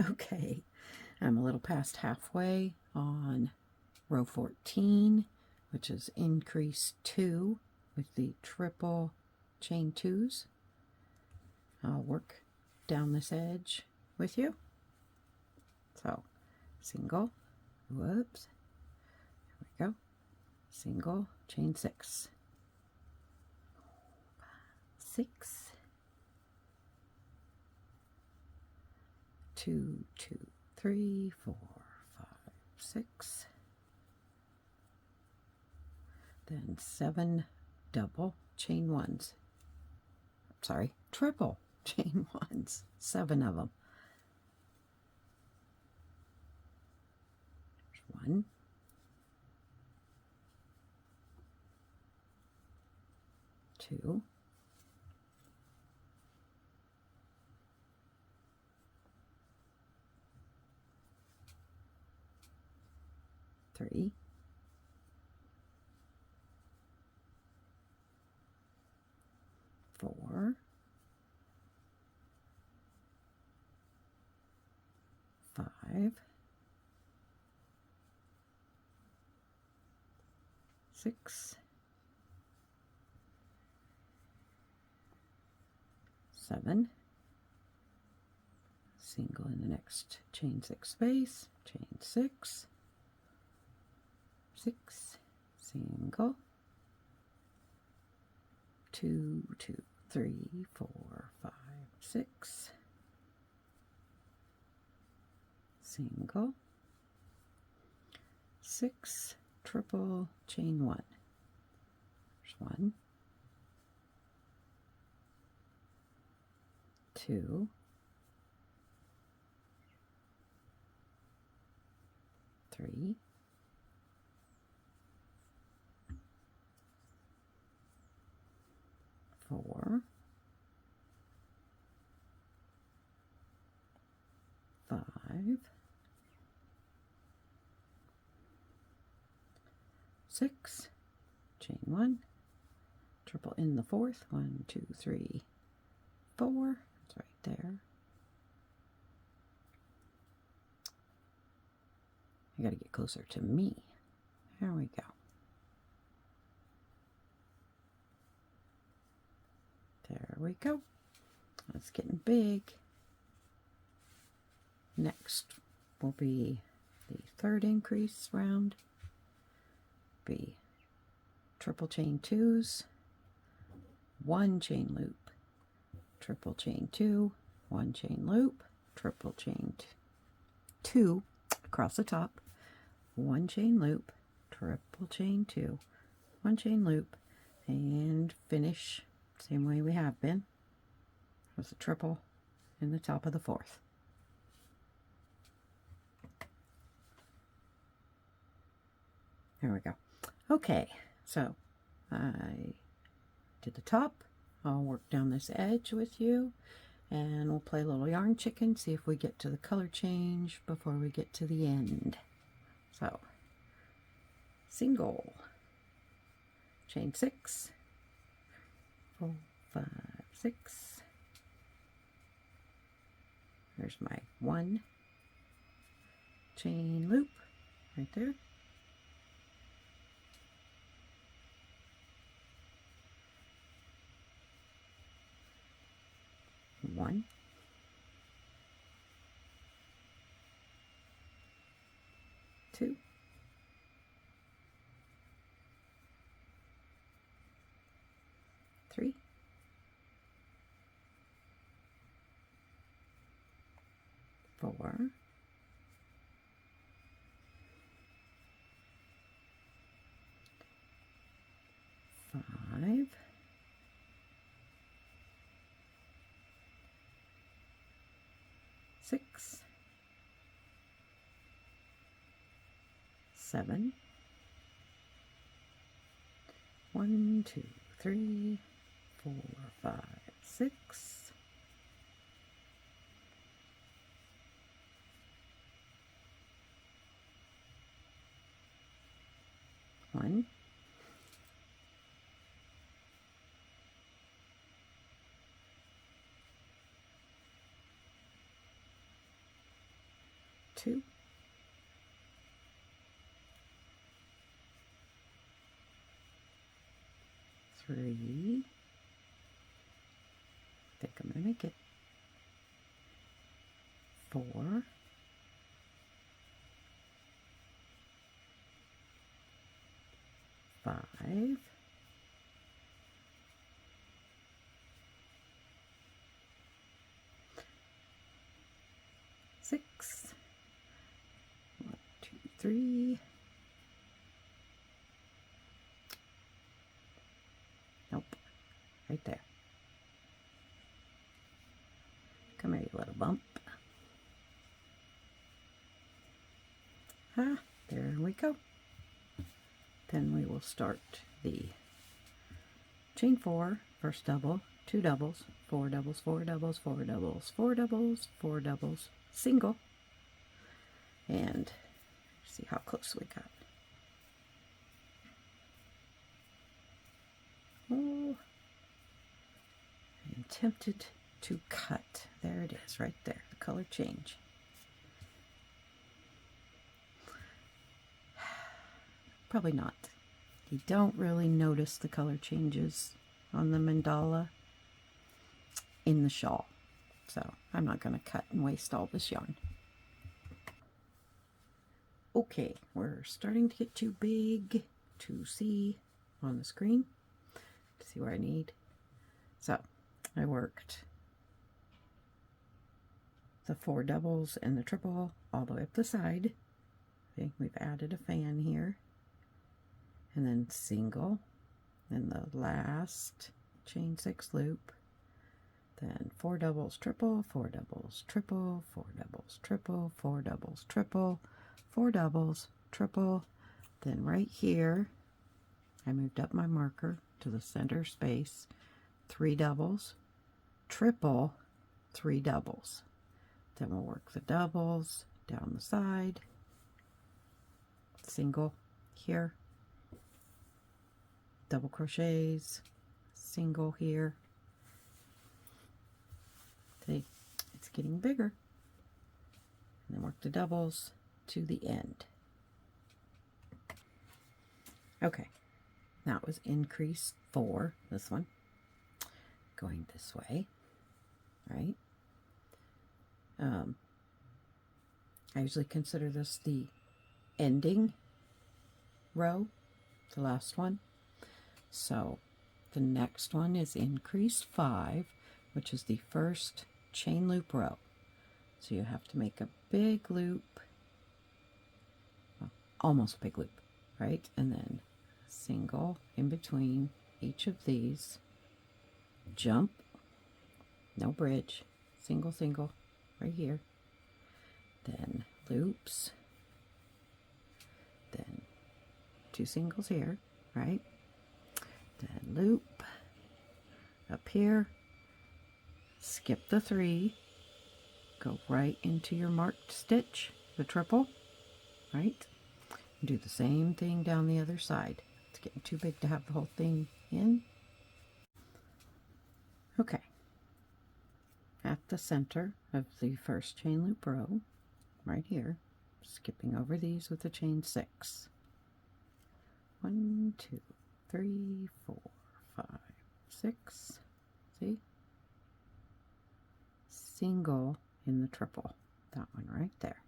Okay, I'm a little past halfway on row 14, which is increase 2 with the triple chain 2s. I'll work down this edge with you. So, single, whoops, there we go, single, chain 6, 6, 2, 2, 3, 4, 5, 6, then 7 double chain 1s, sorry, triple chain 1s, 7 of them. 1, 2, 3, 4, 5, 6, 7, single in the next chain 6 space, chain 6, 6, single, 2, 2, 3, 4, 5, 6, single, 6, triple chain 1. There's 1, 2, 3, 4, 5, 6, chain 1, triple in the 4th, 1, 2, 3, 4, that's right there. I gotta get closer to me. There we go. There we go. That's getting big. Next will be the 3rd increase round. Be triple chain 2s, 1 chain loop, triple chain 2, 1 chain loop, triple chain 2 across the top, 1 chain loop, triple chain 2, 1 chain loop, and finish same way we have been with a triple in the top of the 4th. There we go. Okay, so I did the top. I'll work down this edge with you, and we'll play a little yarn chicken, see if we get to the color change before we get to the end. So, single, chain 6, 4, 5, 6. There's my 1 chain loop right there. 1, 2, 3, 4, 5, 6, 7, 1, 2, 3, 4, 5, 6, 1, 2, 2, 3, I think I'm going to make it, 4, 5, 6, 1, 2, 3, nope, right there. Come here, you little bump. Ah, there we go. Then we will start the chain 4, first double, 2 doubles, 4 doubles, 4 doubles, 4 doubles, 4 doubles, 4 doubles, single, and see how close we got. Oh, I'm tempted to cut. There it is, right there, the color change. Probably not. You don't really notice the color changes on the mandala in the shawl. So I'm not going to cut and waste all this yarn. Okay, we're starting to get too big to see on the screen. See where I need. So I worked the 4 doubles and the triple all the way up the side. Okay, we've added a fan here. And then single, and the last chain 6 loop, then 4 doubles triple, 4 doubles triple, 4 doubles triple, 4 doubles triple, 4 doubles triple. Then right here I moved up my marker to the center space, 3 doubles triple, 3 doubles. Then we'll work the doubles down the side, single here, double crochets, single here. See, it's getting bigger. And then work the doubles to the end. Okay, that was increase 4, this one, going this way, right? I usually consider this the ending row, the last one. So the next one is increase 5, which is the first chain loop row. So you have to make a big loop, well, almost a big loop, right? And then single in between each of these, jump, no bridge, single, single, right here, then loops, then 2 singles here, right? Then loop up here, skip the 3, go right into your marked stitch, the triple, right? Do the same thing down the other side. It's getting too big to have the whole thing in. Okay, at the center of the first chain loop row, right here, skipping over these with the chain 6. 1, 2, 3, 4, 5, 6. See? Single in the triple. That one right there.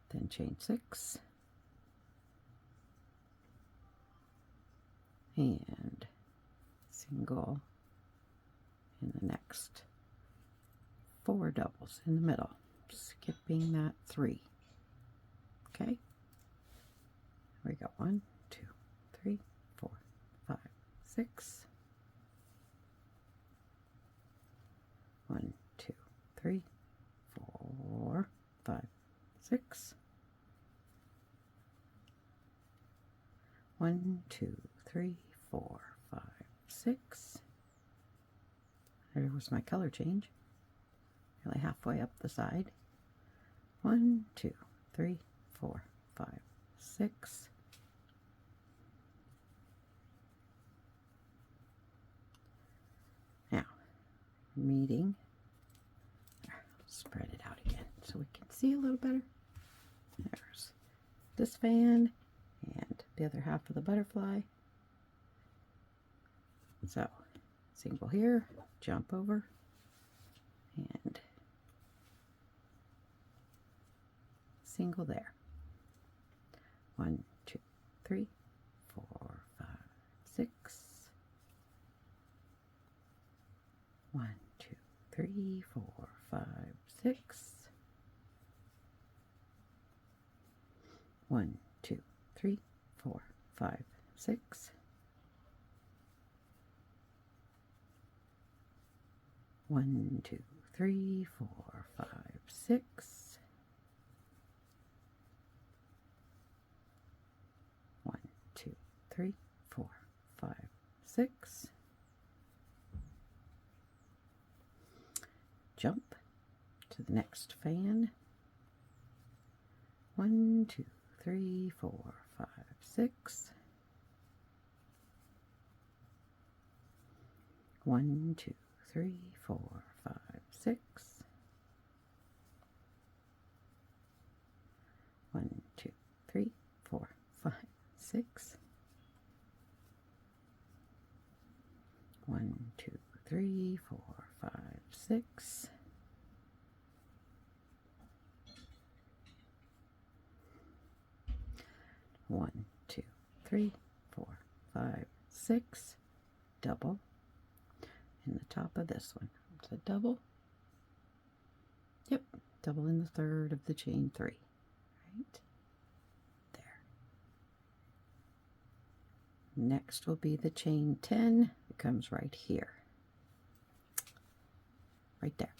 Then chain 6. And single in the next 4 doubles in the middle. Skipping that 3. Okay? Here we go. 1, 2, 3, 4, 5, 6. 1, 2, 3, 4, 5, 6. 1, 2, 3, 4, 5, 6. There was my color change. Nearly halfway up the side. 1, 2, 3, 4, 5, 6. Now, meeting, spread it out again so we can see a little better. There's this fan and the other half of the butterfly. So single here, jump over, and single there. 1, 2, 3, 4, 5, 6. 1, 2, 3, 4, 5, 6. 1, 2, 3, 4, 5, 6. 1, 2, 3, 4, 5, 6. 1, 2, 3, 4, 5, 6. Jump to the next fan. 1, 2, 3, 4, 5, 6. 1, 2, 3, 4, 5, 6. 1, 2, 3, 4, 5, 6. 1, 2, 3, 4, 5, 6. 1, 2, 3, 4, 5, 6. Double in the top of this one. It's a double. Yep, double in the third of the chain 3. Right there. Next will be the chain 10. It comes right here. Right there.